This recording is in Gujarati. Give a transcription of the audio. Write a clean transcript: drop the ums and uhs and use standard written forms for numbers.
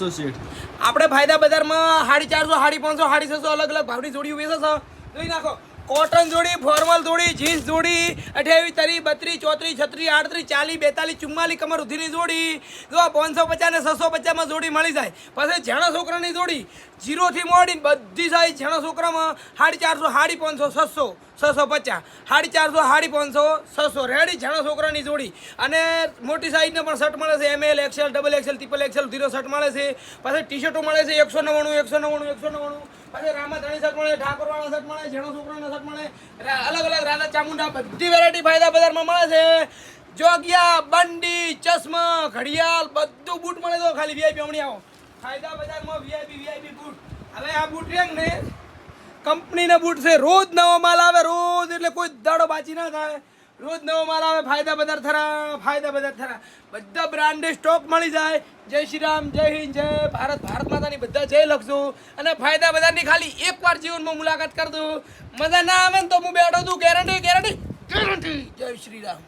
આપણે ફાયદા બજારમાં 450, 550, 650 અલગ અલગ ભાવની જોડીઓ વેચે છે. જોઈ નાખો. કોટન જોડી, ફોર્મલ જોડી, જીન્સ જોડી 28, 30, 32, 34, 36, 38, 40, 42, 44 કમર સુધીની જોડી જો 550 ને 650 માં જોડી મળી જાય. પછી ઝાણા છોકરાની જોડી 0 થી મોડીને બધી સાઈઝ ઝાણા છોકરામાં 450, 550, 600, 650, 450, 550, 600 રેડી ઝાણા છોકરાની જોડી. અને મોટી સાઈઝને પણ શર્ટ મળે છે. ML, XL, XXL, XXL, XXL shirt મળે છે. પછી ટી શર્ટો મળે છે 199, 199. પછી રામાધણી શર્ટ મળે, ઠાકોરવાળા શર્ટ મળે, ઝાણા છોકરાના શર્ટ મળે, અલગ અલગ રાધા ચામુંડા બધી વેરાયટી ફાયદા બજારમાં મળે છે. જોગિયા, બંડી, ચશ્મા, ઘડિયાળ બધું બૂટ મળે. તો ખાલી VIP હમણાં આવો ફાયદા બજારમાં VIP બૂટ. હવે આ બૂટ રેંગ ને કંપનીના બૂટ છે. રોજ નવો માલ આવે, રોજ એટલે કોઈ દાડો બાચી ના થાય. રોજ નવો માલ આવે. ફાયદા બજાર થરા બધા બ્રાન્ડેડ સ્ટોક મળી જાય. જય શ્રી રામ, જય હિન્દ, જય ભારત, ભારત માતાની બધા જય લખજો. અને ફાયદા બજારની ખાલી એકવાર જીવનમાં મુલાકાત કરજો. મજા ના આવે ને તો હું બેઠો છું. ગેરંટી. જય શ્રી રામ.